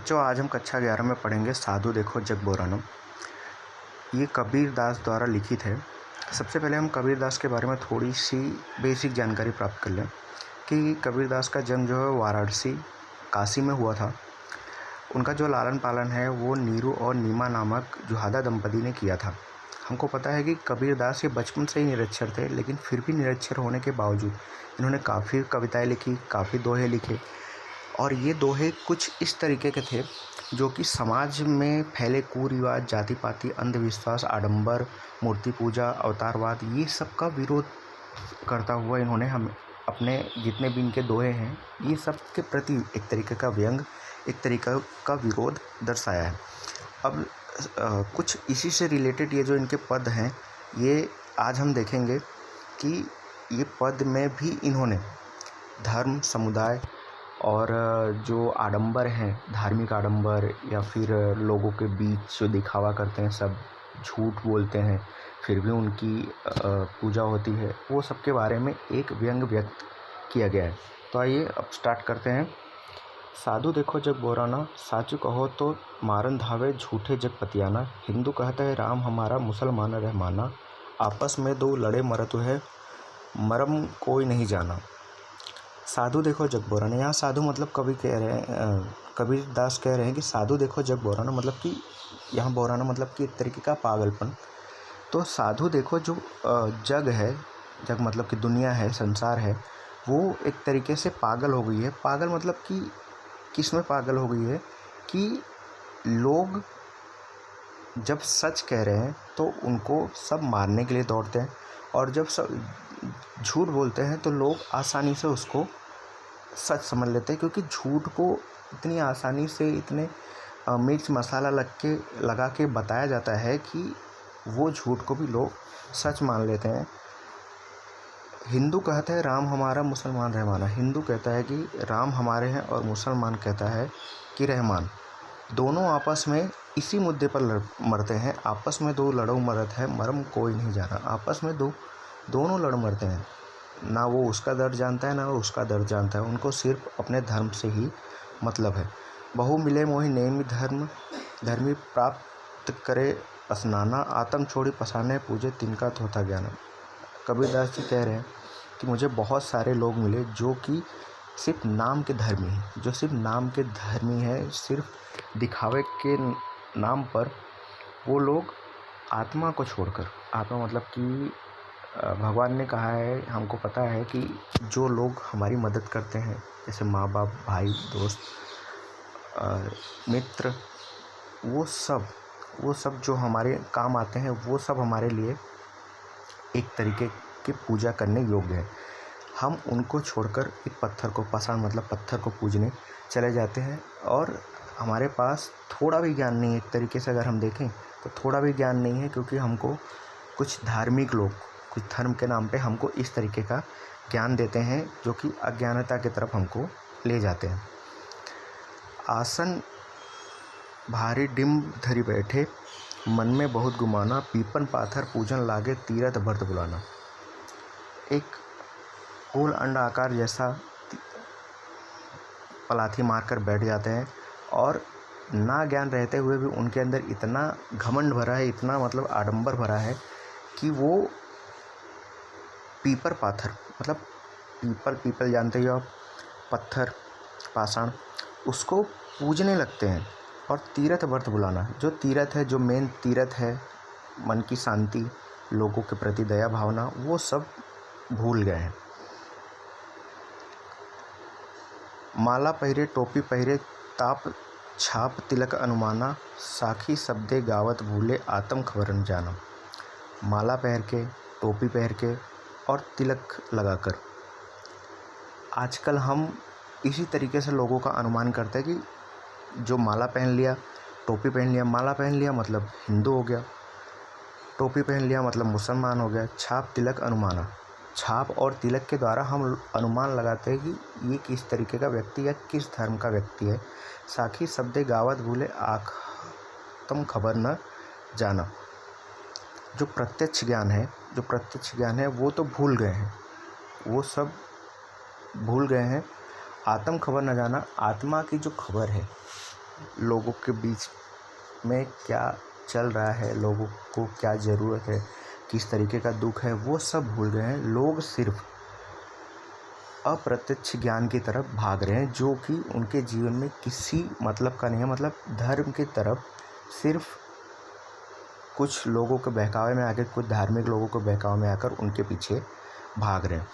बच्चों, आज हम कक्षा 11 में पढ़ेंगे साधु देखो जग बोरानम। ये कबीर दास द्वारा लिखित है। सबसे पहले हम कबीर दास के बारे में थोड़ी सी बेसिक जानकारी प्राप्त कर लें कि कबीर दास का जन्म जो है वाराणसी काशी में हुआ था। उनका जो लालन पालन है वो नीरू और नीमा नामक जुहादा दंपति ने किया था। हमको पता है कि कबीर दास ये बचपन से ही निरक्षर थे, लेकिन फिर भी निरक्षर होने के बावजूद इन्होंने काफ़ी कविताएं लिखी, काफ़ी दोहे लिखे। और ये दोहे कुछ इस तरीके के थे जो कि समाज में फैले कुरिवाज, जाति पाति, अंधविश्वास, आडंबर, मूर्ति पूजा, अवतारवाद, ये सब का विरोध करता हुआ इन्होंने हम अपने जितने भी इनके दोहे हैं ये सब के प्रति एक तरीके का व्यंग, एक तरीका का विरोध दर्शाया है। अब कुछ इसी से रिलेटेड ये जो इनके पद हैं ये आज हम देखेंगे कि ये पद में भी इन्होंने धर्म, समुदाय और जो आडंबर हैं, धार्मिक आडंबर या फिर लोगों के बीच जो दिखावा करते हैं, सब झूठ बोलते हैं, फिर भी उनकी पूजा होती है, वो सब के बारे में एक व्यंग व्यक्त किया गया है। तो आइए अब स्टार्ट करते हैं। साधु देखो जग बोराना, साचु कहो तो मारन धावे, झूठे जग पतियाना। हिंदू कहता है राम हमारा, मुसलमान रहमाना। आपस में दो लड़े मरत है, मरम कोई नहीं जाना। साधु देखो जग बोराना, यहाँ साधु मतलब कवि कह रहे हैं, कबीर दास कह रहे हैं कि साधु देखो जग बोराना, मतलब कि यहाँ बोराना मतलब कि एक तरीके का पागलपन। तो साधु देखो जो जग है, जग मतलब कि दुनिया है, संसार है, वो एक तरीके से पागल हो गई है। पागल मतलब कि किस में पागल हो गई है कि लोग जब सच कह रहे हैं तो उनको सब मारने के लिए दौड़ते हैं, और जब सब झूठ बोलते हैं तो लोग आसानी से उसको सच समझ लेते हैं, क्योंकि झूठ को इतनी आसानी से, इतने मिर्च मसाला लगा के बताया जाता है कि वो झूठ को भी लोग सच मान लेते हैं। हिंदू कहता है राम हमारा, मुसलमान रहमाना। हिंदू कहता है कि राम हमारे हैं और मुसलमान कहता है कि रहमान। दोनों आपस में इसी मुद्दे पर मरते हैं। आपस में दो लड़ो मरत है, मरम कोई नहीं जाना। आपस में दोनों लड़ मरते हैं, ना वो उसका दर्द जानता है ना वो उसका दर्द जानता है। उनको सिर्फ अपने धर्म से ही मतलब है। बहु मिले मोहि नेमि धर्म, धर्मी प्राप्त करे असनाना। आत्म छोड़ी पसाने, पूजे तिनका थोथा ज्ञान। कबीरदास जी कह रहे हैं कि मुझे बहुत सारे लोग मिले जो कि सिर्फ नाम के धर्मी हैं, जो सिर्फ नाम के धर्मी हैं, सिर्फ दिखावे के नाम पर वो लोग आत्मा को छोड़कर, आत्मा मतलब कि भगवान ने कहा है, हमको पता है कि जो लोग हमारी मदद करते हैं, जैसे माँ बाप, भाई, दोस्त, मित्र, वो सब जो हमारे काम आते हैं, वो सब हमारे लिए एक तरीके की पूजा करने योग्य है। हम उनको छोड़कर एक पत्थर को, पाषाण मतलब पत्थर को पूजने चले जाते हैं, और हमारे पास थोड़ा भी ज्ञान नहीं है। एक तरीके से अगर हम देखें तो थोड़ा भी ज्ञान नहीं है, क्योंकि हमको कुछ धार्मिक लोग कुछ धर्म के नाम पे हमको इस तरीके का ज्ञान देते हैं जो कि अज्ञानता की तरफ हमको ले जाते हैं। आसन भारी डिम्ब धरी बैठे, मन में बहुत गुमाना। पीपन पाथर पूजन लागे, तीरथ भरत बुलाना। एक गोल अंड आकार जैसा पलाथी मारकर बैठ जाते हैं, और ना ज्ञान रहते हुए भी उनके अंदर इतना घमंड भरा है, इतना मतलब आडंबर भरा है कि वो पीपर पाथर मतलब पीपल जानते हो आप, पत्थर, पाषाण, उसको पूजने लगते हैं। और तीरथ व्रत बुलाना, जो तीरथ है, जो मेन तीरथ है, मन की शांति, लोगों के प्रति दया भावना, वो सब भूल गए हैं। माला पहिरे टोपी पहिरे, ताप छाप तिलक अनुमाना। साखी शब्दे गावत भूले, आत्म खबर न जाना। माला पहन के, टोपी पहन के और तिलक लगाकर आजकल हम इसी तरीके से लोगों का अनुमान करते हैं कि जो माला पहन लिया, टोपी पहन लिया, माला पहन लिया मतलब हिंदू हो गया, टोपी पहन लिया मतलब मुसलमान हो गया। छाप तिलक अनुमाना, छाप और तिलक के द्वारा हम अनुमान लगाते हैं कि ये किस तरीके का व्यक्ति या किस धर्म का व्यक्ति है। साखी शब्दे गावत भूले, आत्म खबर न जाना। जो प्रत्यक्ष ज्ञान है वो तो भूल गए हैं, वो सब भूल गए हैं। आत्म खबर न जाना, आत्मा की जो खबर है, लोगों के बीच में क्या चल रहा है, लोगों को क्या ज़रूरत है, किस तरीके का दुख है, वो सब भूल गए हैं। लोग सिर्फ अप्रत्यक्ष ज्ञान की तरफ भाग रहे हैं, जो कि उनके जीवन में किसी मतलब का नहीं है। मतलब धर्म की तरफ सिर्फ कुछ लोगों के बहकावे में आकर, कुछ धार्मिक लोगों के बहकावे में आकर उनके पीछे भाग रहे हैं।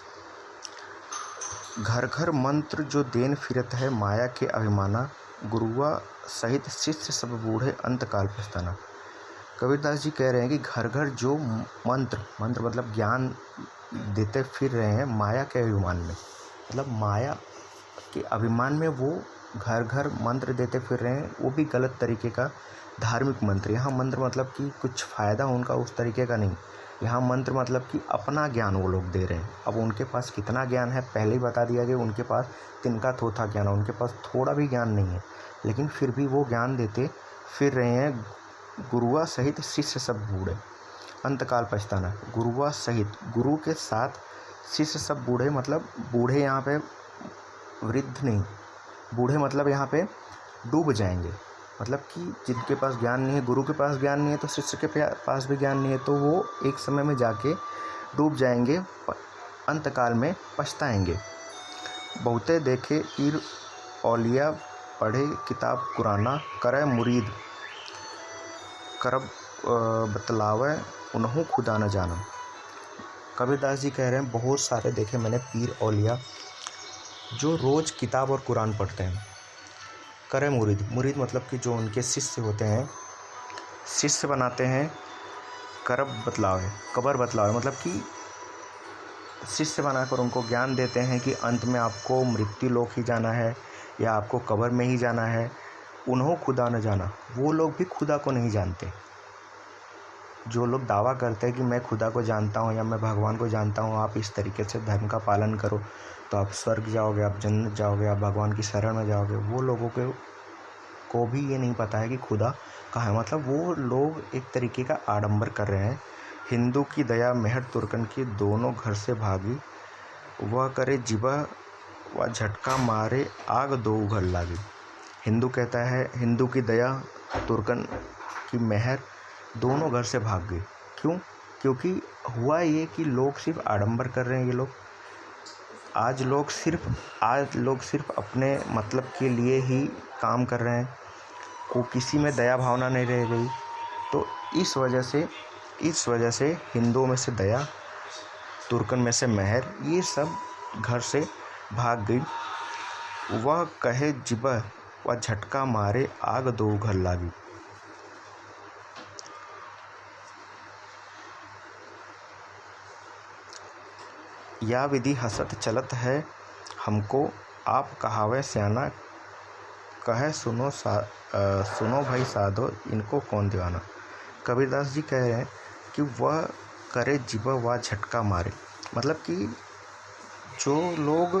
घर घर मंत्र जो देन फिरत है, माया के अभिमाना, गुरुआ सहित शिष्य सब बूढ़े अंतकाल पछताना। कबीरदास जी कह रहे हैं कि घर घर जो मंत्र मतलब ज्ञान देते फिर रहे हैं माया के अभिमान में, मतलब माया के अभिमान में वो घर घर मंत्र देते फिर रहे हैं, वो भी गलत तरीके का धार्मिक मंत्र। यहाँ मंत्र मतलब कि कुछ फ़ायदा उनका उस तरीके का नहीं, यहाँ मंत्र मतलब कि अपना ज्ञान वो लोग दे रहे हैं। अब उनके पास कितना ज्ञान है पहले ही बता दिया गया, उनके पास तिनका थोथा ज्ञान है, उनके पास थोड़ा भी ज्ञान नहीं है, लेकिन फिर भी वो ज्ञान देते फिर रहे हैं। गुरुआ सहित शिष्य सब बूढ़े अंतकाल पछताना। गुरुआ सहित, गुरु के साथ, शिष्य सब बूढ़े, मतलब बूढ़े यहाँ पे वृद्ध नहीं, बूढ़े मतलब यहाँ पे डूब जाएंगे। मतलब कि जिनके पास ज्ञान नहीं है, गुरु के पास ज्ञान नहीं है तो शिष्य के पास भी ज्ञान नहीं है, तो वो एक समय में जाके डूब जाएंगे, अंतकाल में पछताएंगे। बहुते देखे पीर औलिया, पढ़े किताब कुराना, करे मुरीद करब बतलावे, उन्हों खुदा न जाना। कबीरदास जी कह रहे हैं बहुत सारे देखे मैंने पीर औलिया जो रोज़ किताब और कुरान पढ़ते हैं। करे मुरीद, मुरीद मतलब कि जो उनके शिष्य होते हैं, शिष्य बनाते हैं। करब बतलावे, कबर बतलावे मतलब कि शिष्य बनाकर उनको ज्ञान देते हैं कि अंत में आपको मृत्यु लोक ही जाना है या आपको कब्र में ही जाना है। उन्हों खुदा न जाना, वो लोग भी खुदा को नहीं जानते। जो लोग दावा करते हैं कि मैं खुदा को जानता हूँ या मैं भगवान को जानता हूँ, आप इस तरीके से धर्म का पालन करो तो आप स्वर्ग जाओगे, आप जन्नत जाओगे, आप भगवान की शरण में जाओगे, वो लोगों को भी ये नहीं पता है कि खुदा कहाँ है। मतलब वो लोग एक तरीके का आडंबर कर रहे हैं। हिंदू की दया मेहर तुर्कन की, दोनों घर से भागी, वह करे जिबा व झटका मारे आग दो उघर लागी। हिंदू कहता है हिंदू की दया, तुर्कन की मेहर, दोनों घर से भाग गए। क्यों? क्योंकि हुआ ये कि लोग सिर्फ आडंबर कर रहे हैं। ये लोग आज लोग सिर्फ अपने मतलब के लिए ही काम कर रहे हैं, को किसी में दया भावना नहीं रह गई। तो इस वजह से हिंदुओं में से दया, तुर्कन में से मेहर, ये सब घर से भाग गई। वह कहे जिबह व झटका मारे आग दो घर लागी। या विधि हसत चलत है हमको, आप कहावे स्याना, कहे सुनो भाई साधो, इनको कौन दीवाना। कबीरदास जी कह रहे हैं कि वह करे जिबह व झटका मारे, मतलब कि जो लोग